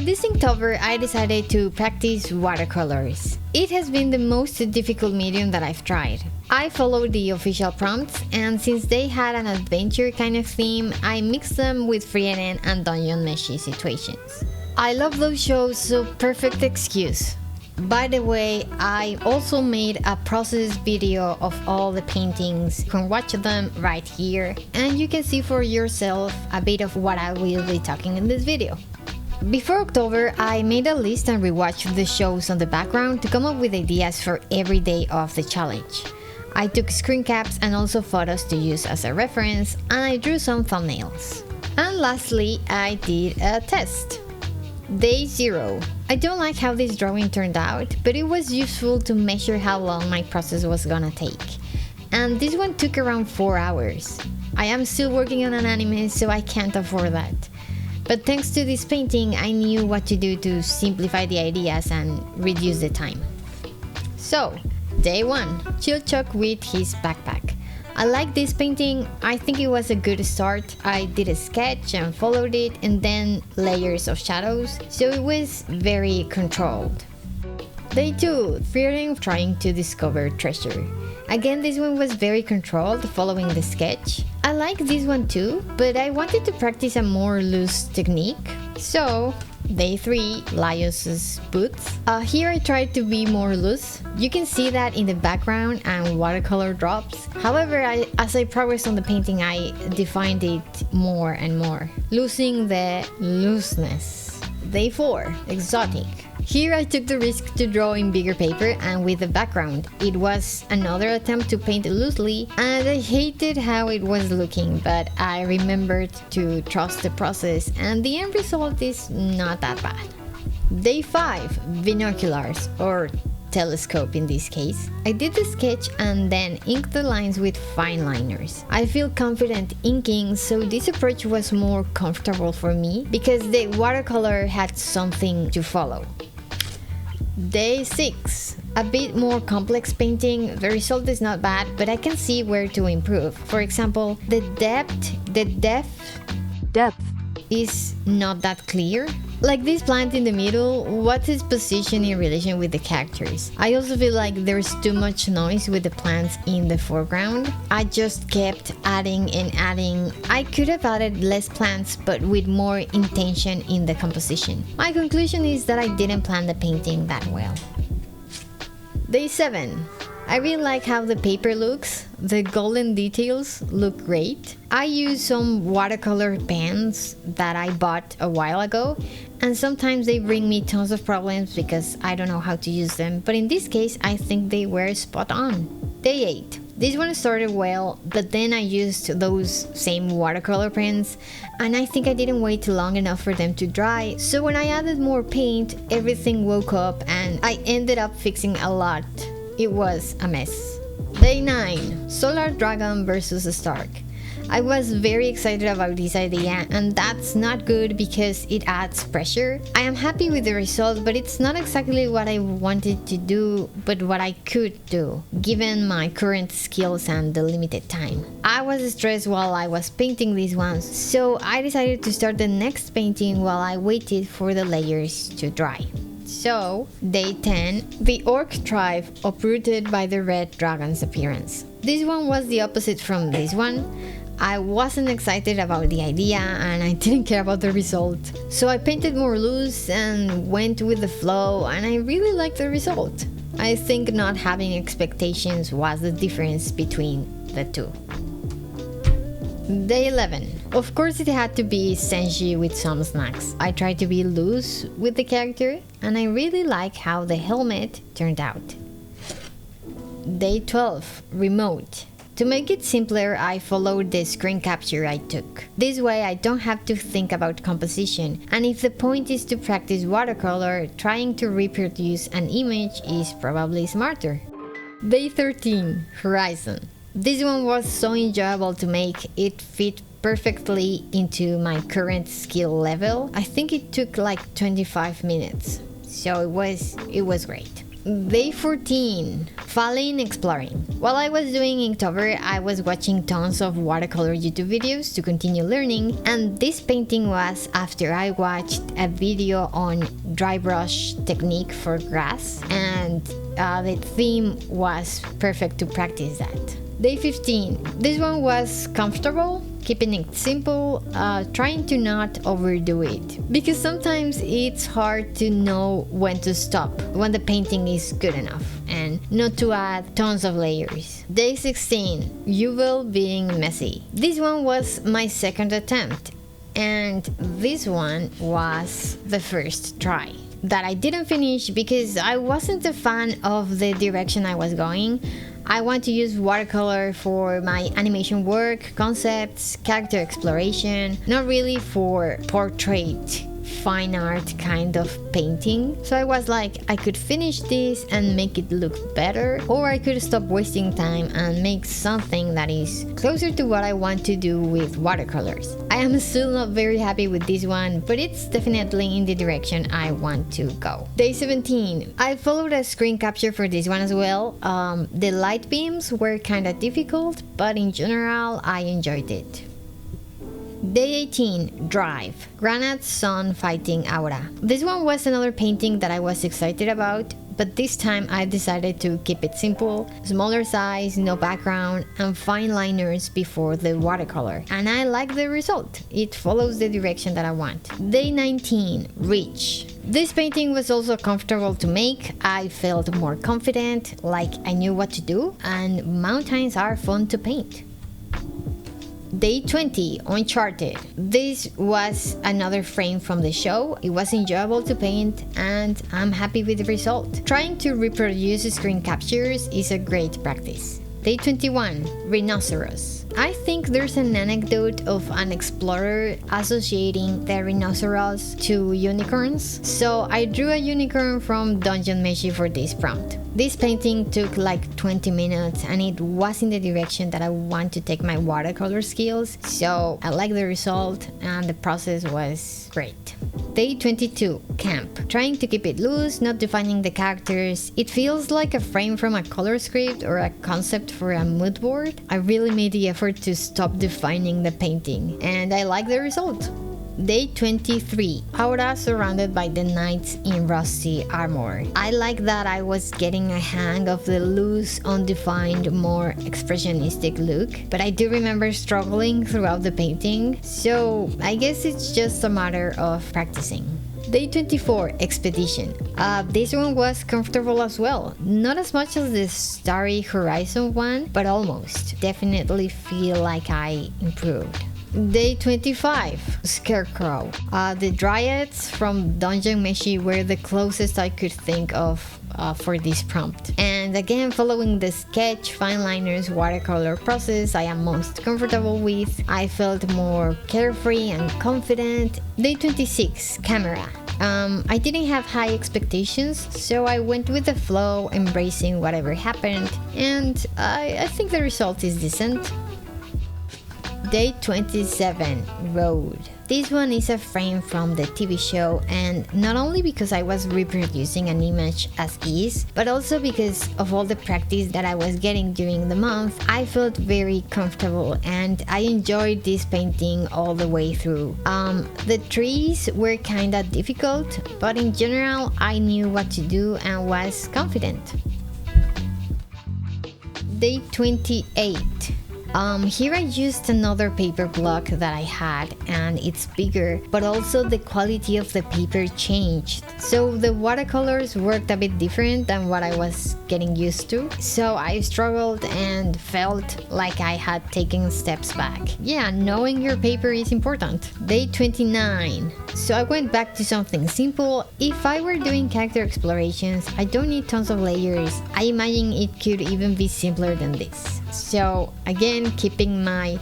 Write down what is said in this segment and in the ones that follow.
For this Inktober, I decided to practice watercolors. It has been the most difficult medium that I've tried. I followed the official prompts, and since they had an adventure kind of theme, I mixed them with Frieren and Dungeon Meshi situations. I love those shows, so perfect excuse. By the way, I also made a process video of all the paintings. You can watch them right here, and you can see for yourself a bit of what I will be talking in this video. Before October, I made a list and rewatched the shows on the background to come up with ideas for every day of the challenge. I took screen caps and also photos to use as a reference, and I drew some thumbnails. And lastly, I did a test. Day 0. I don't like how this drawing turned out, but it was useful to measure how long my process was gonna take. And this one took around 4 hours. I am still working on an anime, so I can't afford that. But thanks to this painting, I knew what to do to simplify the ideas and reduce the time. So, Day 1. Chill Chuck with his backpack. I like this painting. I think it was a good start. I did a sketch and followed it, and then layers of shadows, so it was very controlled. Day 2. Frieren trying to discover treasure. Again, this one was very controlled, following the sketch. I like this one too, but I wanted to practice a more loose technique. So, Day 3, Laios's boots. Here I tried to be more loose. You can see that in the background and watercolor drops. However, as I progressed on the painting, I defined it more and more, losing the looseness. Day 4, Exotic. Here I took the risk to draw in bigger paper and with the background. It was another attempt to paint loosely, and I hated how it was looking, but I remembered to trust the process, and the end result is not that bad. Day 5, Binoculars, or telescope in this case. I did the sketch and then inked the lines with fine liners. I feel confident inking, so this approach was more comfortable for me because the watercolor had something to follow. Day 6. A bit more complex painting. The result is not bad, but I can see where to improve. For example, the depth is not that clear. Like this plant in the middle, what's its position in relation with the characters? I also feel like there's too much noise with the plants in the foreground. I just kept adding and adding. I could have added less plants, but with more intention in the composition. My conclusion is that I didn't plan the painting that well. Day 7. I really like how the paper looks. The golden details look great. I use some watercolor pens that I bought a while ago, and sometimes they bring me tons of problems because I don't know how to use them, but in this case I think they were spot on. Day 8. This one started well, but then I used those same watercolor pens, and I think I didn't wait long enough for them to dry, so when I added more paint, everything woke up and I ended up fixing a lot. It was a mess. Day 9. Solar Dragon vs Stark. I was very excited about this idea, and that's not good because it adds pressure. I am happy with the result, but it's not exactly what I wanted to do, but what I could do, given my current skills and the limited time. I was stressed while I was painting these ones, so I decided to start the next painting while I waited for the layers to dry. So, Day 10, the Orc tribe uprooted by the red dragon's appearance. This one was the opposite from this one. I wasn't excited about the idea and I didn't care about the result. So I painted more loose and went with the flow, and I really liked the result. I think not having expectations was the difference between the two. Day 11. Of course it had to be Senshi with some snacks. I tried to be loose with the character, and I really like how the helmet turned out. Day 12. Remote. To make it simpler, I followed the screen capture I took. This way I don't have to think about composition, and if the point is to practice watercolor, trying to reproduce an image is probably smarter. Day 13. Horizon. This one was so enjoyable to make. It fit perfectly into my current skill level. I think it took like 25 minutes, so it was great. Day 14, Falling Exploring. While I was doing Inktober, I was watching tons of watercolor YouTube videos to continue learning, and this painting was after I watched a video on dry brush technique for grass, and the theme was perfect to practice that. Day 15, this one was comfortable, keeping it simple, trying to not overdo it. Because sometimes it's hard to know when to stop, when the painting is good enough, and not to add tons of layers. Day 16, Uval being messy. This one was my second attempt, and this one was the first try that I didn't finish because I wasn't a fan of the direction I was going. I want to use watercolor for my animation work, concepts, character exploration, not really for portrait, fine art kind of painting. So I was like, I could finish this and make it look better, or I could stop wasting time and make something that is closer to what I want to do with watercolors. I am still not very happy with this one, but it's definitely in the direction I want to go. Day 17. I followed a screen capture for this one as well. The light beams were kind of difficult, but in general, I enjoyed it. Day 18, Drive, Granite Sun Fighting Aura. This one was another painting that I was excited about, but this time I decided to keep it simple, smaller size, no background, and fine liners before the watercolor. And I like the result. It follows the direction that I want. Day 19, Reach. This painting was also comfortable to make. I felt more confident, like I knew what to do, and mountains are fun to paint. Day 20, Uncharted. This was another frame from the show. It was enjoyable to paint, and I'm happy with the result. Trying to reproduce screen captures is a great practice. Day 21, Rhinoceros. I think there's an anecdote of an explorer associating the rhinoceros to unicorns, so I drew a unicorn from Dungeon Meshi for this prompt. This painting took like 20 minutes and it was in the direction that I want to take my watercolor skills, so I like the result and the process was great. Day 22, Camp. Trying to keep it loose, not defining the characters. It feels like a frame from a color script or a concept for a mood board. I really made the effort to stop defining the painting, and I like the result. Day 23, Aura surrounded by the knights in rusty armor. I like that I was getting a hang of the loose, undefined, more expressionistic look, but I do remember struggling throughout the painting, so I guess it's just a matter of practicing. Day 24, Expedition. This one was comfortable as well. Not as much as the Starry Horizon one, but almost. Definitely feel like I improved. Day 25, Scarecrow. The dryads from Dungeon Meshi were the closest I could think of for this prompt. And again, following the sketch, fine liners, watercolor process I am most comfortable with, I felt more carefree and confident. Day 26, Camera. I didn't have high expectations, so I went with the flow, embracing whatever happened, and I think the result is decent. Day 27, Road. This one is a frame from the TV show, and not only because I was reproducing an image as is, but also because of all the practice that I was getting during the month. I felt very comfortable and I enjoyed this painting all the way through. The trees were kinda difficult, but in general I knew what to do and was confident. Day 28. Here I used another paper block that I had, and it's bigger, but also the quality of the paper changed. So the watercolors worked a bit different than what I was getting used to. So I struggled and felt like I had taken steps back. Yeah, knowing your paper is important. Day 29. So I went back to something simple. If I were doing character explorations, I don't need tons of layers. I imagine it could even be simpler than this. So again, keeping my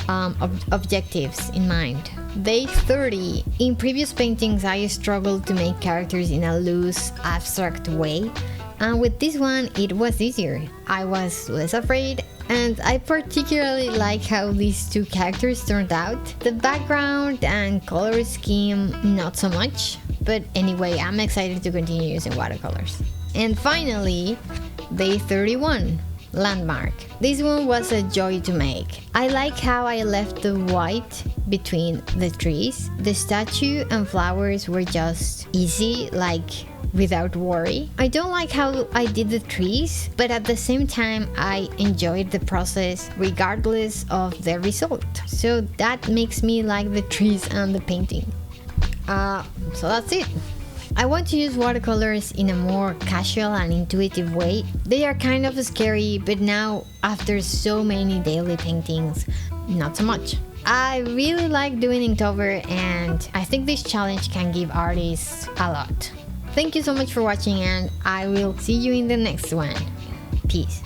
objectives in mind. Day 30. In previous paintings, I struggled to make characters in a loose, abstract way, and with this one, it was easier. I was less afraid, and I particularly like how these two characters turned out. The background and color scheme, not so much, but anyway, I'm excited to continue using watercolors. And finally, day 31, landmark. This one was a joy to make. I like how I left the white between the trees. The statue and flowers were just easy, like without worry. I don't like how I did the trees, but at the same time I enjoyed the process regardless of the result. So that makes me like the trees and the painting. So that's it. I want to use watercolors in a more casual and intuitive way. They are kind of scary, but now after so many daily paintings, not so much. I really like doing Inktober, and I think this challenge can give artists a lot. Thank you so much for watching, and I will see you in the next one. Peace.